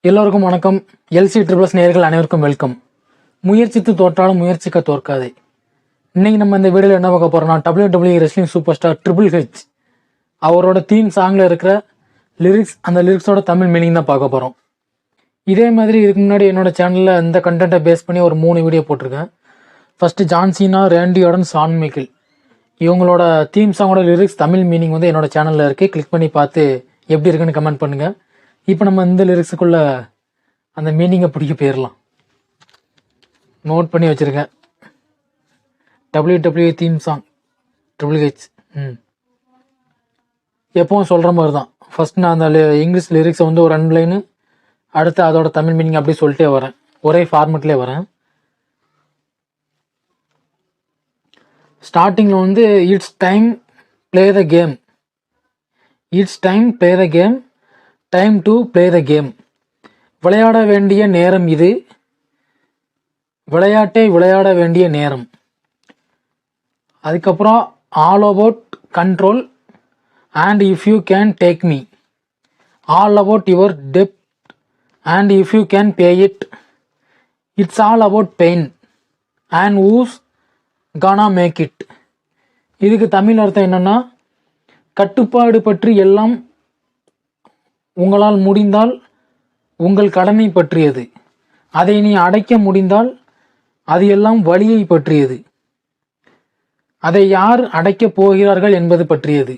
எல்லோருக்கும் வணக்கம். LC triples நேயர்கள் அனைவருக்கும் வெல்கம். முயற்சித்து தோற்றாலும் முயற்சிக்க தோற்காதே. இன்னைக்கு நம்ம இந்த வீடியோவில் என்ன பார்க்க போறோம்னா, WWE wrestling super star triple H அவரோட தீம் சாங்ல இருக்கிற லிரிக்ஸ், அந்த லிரிக்ஸோட தமிழ் மீனிங் தான் பார்க்க போறோம். இதே மாதிரி இதுக்கு முன்னாடி என்னோட சேனல்ல இந்த கண்டென்ட்டை பேஸ் பண்ணி ஒரு 3 வீடியோ போட்டிருக்கேன். First John Cena, ரேண்டி Ardern, Shawn Michael இவங்களோட தீம் சாங்கோட லிரிக்ஸ் தமிழ் மீனிங் வந்து என்னோட சேனல்ல இருக்கு. கிளிக் பண்ணி பார்த்து எப்படி இருக்குன்னு கமெண்ட் பண்ணுங்க. இப்போ நம்ம இந்த லிரிக்ஸுக்குள்ள அந்த மீனிங்கை பிடிக்க போயிடலாம். நோட் பண்ணி வச்சிருக்கேன். WWE theme song triple H. எப்பவும் சொல்கிற மாதிரி தான். ஃபர்ஸ்ட் நான் அந்த இங்கிலீஷ் லிரிக்ஸை வந்து ஒரு 2 லைனு, அடுத்து அதோட தமிழ் மீனிங் அப்படியே சொல்லிட்டே வரேன். ஒரே ஃபார்மெட்லேயே வரேன். ஸ்டார்டிங்கில் வந்து it's time play the game, it's time play the game, time to play the game. விளையாட வேண்டிய நேரம் இது, விளையாட்டை விளையாட வேண்டிய நேரம். அதுக்கப்புறம் all about control and if you can take me, all about your dept and if you can pay it, it's all about pain and ஊஸ் Ghana make it. இதுக்கு தமிழ் அர்த்தம் என்னன்னா, கட்டுப்பாடு பற்றி எல்லாம் உங்களால் முடிந்தால் உங்கள் கடமை பற்றியது, அதை நீ அடைக்க முடிந்தால் அது எல்லாம் வழியை பற்றியது, அதை யார் அடைக்கப் போகிறார்கள் என்பது பற்றியது.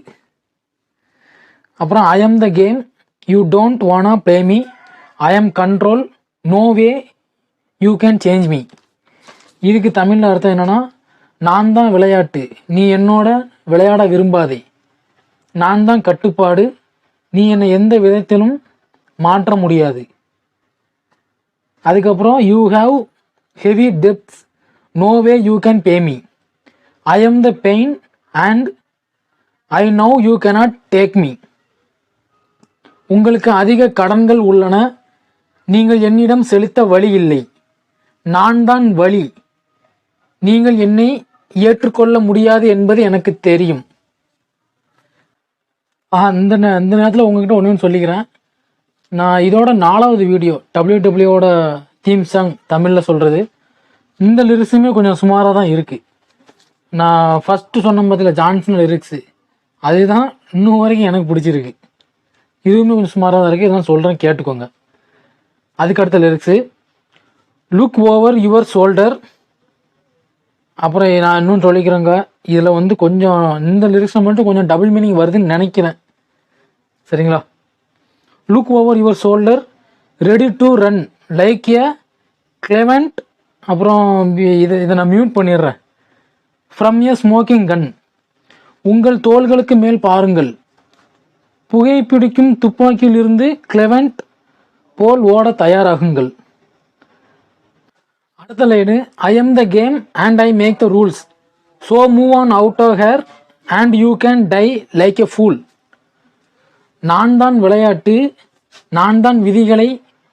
அப்புறம் ஐ am the game, you don't வானா play me, I M control, no way you can change me. இதுக்கு தமிழில் அர்த்தம் என்னன்னா, நான் தான் விளையாட்டு, நீ என்னோட விளையாட விரும்பாதே, நான் தான் கட்டுப்பாடு, நீ என்னை எந்த விதத்திலும் மாற்ற முடியாது. அதுக்கப்புறம் you have heavy depths, no way you can pay me, I am the pain and I know you cannot take me. உங்களுக்கு அதிக கடன்கள் உள்ளன, நீங்கள் என்னிடம் செலுத்த வழி இல்லை, நான் தான் வழி, நீங்கள் என்னை ஏற்றுக்கொள்ள முடியாது என்பது எனக்கு தெரியும். இந்த நேரத்தில் உங்ககிட்ட ஒன்று சொல்லிக்கிறேன். நான் இதோட 4வது வீடியோ WWEயோட தீம் சாங் தமிழில் சொல்கிறது. இந்த லிரிக்ஸுமே கொஞ்சம் சுமாராக தான் இருக்குது. நான் ஃபஸ்ட்டு சொன்ன பார்த்தில ஜான்சன் லிரிக்ஸு, அதுதான் இன்னும் வரைக்கும் எனக்கு பிடிச்சிருக்கு. இதுவுமே கொஞ்சம் சுமாராக தான் இருக்குது. இதெல்லாம் சொல்கிறேன், கேட்டுக்கோங்க. அதுக்கடுத்த lyrics, look over your shoulder. அப்புறம் நான் இன்னும் சொல்லிக்கிறேங்க, இதில் வந்து கொஞ்சம் இந்த லிரிக்ஸில் மட்டும் கொஞ்சம் டபுள் மீனிங் வருதுன்னு நினைக்கிறேன். சரிங்களா? Look over your shoulder, ready to run like a Clement. அப்புறம் இதை நான் மியூட் பண்ணிடுறேன். ஃப்ரம் எ ஸ்மோக்கிங் கன், உங்கள் தோள்களுக்கு மேல் பாருங்கள், புகைப்பிடிக்கும் துப்பாக்கியிலிருந்து கிளெமெண்ட் போல் ஓட தயாராகுங்கள். அடுத்த line, I am the game and I make the rules, so move on out of here and you can die like a fool. நான் தான் விளையாட்டு, நான் தான் விதிகளை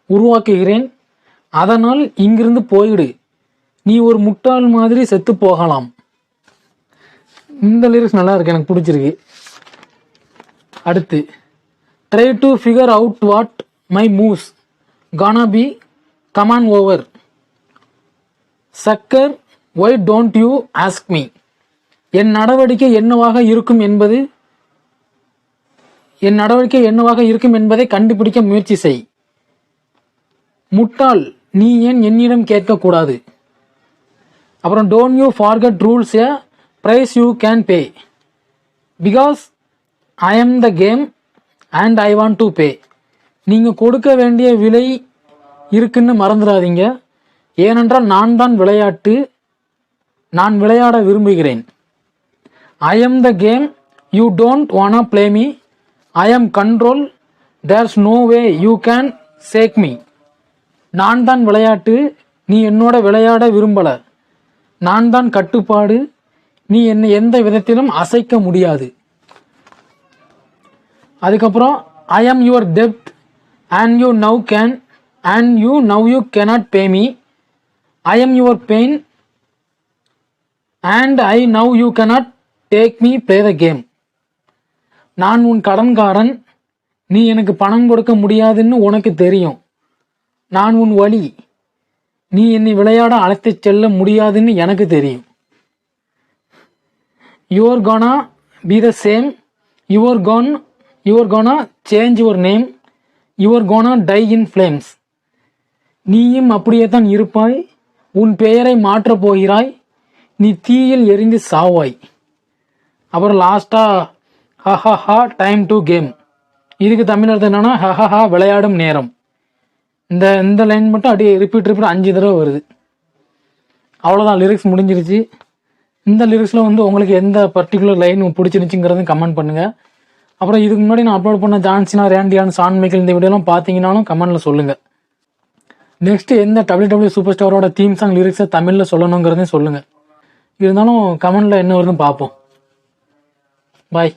உருவாக்குகிறேன், அதனால் இங்கிருந்து போயிடு, நீ ஒரு முட்டாள் மாதிரி செத்து போகலாம். இந்த லிரிக்ஸ் நல்லா இருக்கு, எனக்கு பிடிச்சிருக்கு. அடுத்து, try to figure out what my moves Ghana B, come on over, சக்கர் why don't you ask me. என் நடவடிக்கை என்னவாக இருக்கும் என்பதை கண்டுபிடிக்க முயற்சி செய். முட்டாள், நீ ஏன் என்னிடம் கேட்கக்கூடாது. அப்புறம் don't you forget rules a price you can pay, because I am the game and I want to pay. நீங்கள் கொடுக்க வேண்டிய விலை இருக்குன்னு மறந்துடாதீங்க, ஏனென்றால் நான் தான் விளையாட்டு, நான் விளையாட விரும்புகிறேன். ஐ am the game, you don't வானா play me, I M control, there's no way you can sake me. நான் தான் விளையாட்டு, நீ என்னோட விளையாட விரும்பல, நான் தான் கட்டுப்பாடு, நீ என்னை எந்த விதத்திலும் அசைக்க முடியாது. அதுக்கப்புறம் I am your dept and you now cannot pay me, I am your pain and I know you cannot take me play the game. நான் உன் கடன்காரன், நீ எனக்கு பணம் கொடுக்க முடியாதுன்னு உனக்கு தெரியும், நான் உன் வழி, நீ என்னை விளையாட அழைத்துச் செல்ல முடியாதுன்னு எனக்கு தெரியும். Your gonna be the same, your gonna change your name, your gonna die in flames. நீயும் அப்படியே தான் இருப்பாய், உன் பெயரை மாற்றப் போகிறாய், நீ தீயில் எரிந்து சாவாய். அப்புறம் லாஸ்ட்டாக ஹஹஹா டைம் டு கேம். இதுக்கு தமிழ் அர்த்தம் என்னன்னா ஹஹஹா விளையாடும் நேரம். இந்த லைன் மட்டும் அப்படியே ரிப்பீட் 5 தடவை வருது. அவ்வளோதான், லிரிக்ஸ் முடிஞ்சிருச்சு. இந்த லிரிக்ஸில் வந்து உங்களுக்கு எந்த பர்டிகுலர் லைன் பிடிச்சிருந்துச்சுங்கிறது கமெண்ட் பண்ணுங்கள். அப்புறம் இதுக்கு முன்னாடி நான் அப்லோட் பண்ண ஜான்சினா, ரேண்டியான், சான் மைக்கேல் இந்த வீடியோலாம் பார்த்தீங்கன்னாலும் கமெண்ட்டில் சொல்லுங்கள். நெக்ஸ்ட் எந்த WWE சூப்பர் ஸ்டாரோட தீம் சாங் லிரிக்ஸை தமிழில் சொல்லணுங்கிறதையும் சொல்லுங்கள். இருந்தாலும் கமெண்டில் என்ன வருதுன்னு பார்ப்போம். பாய்.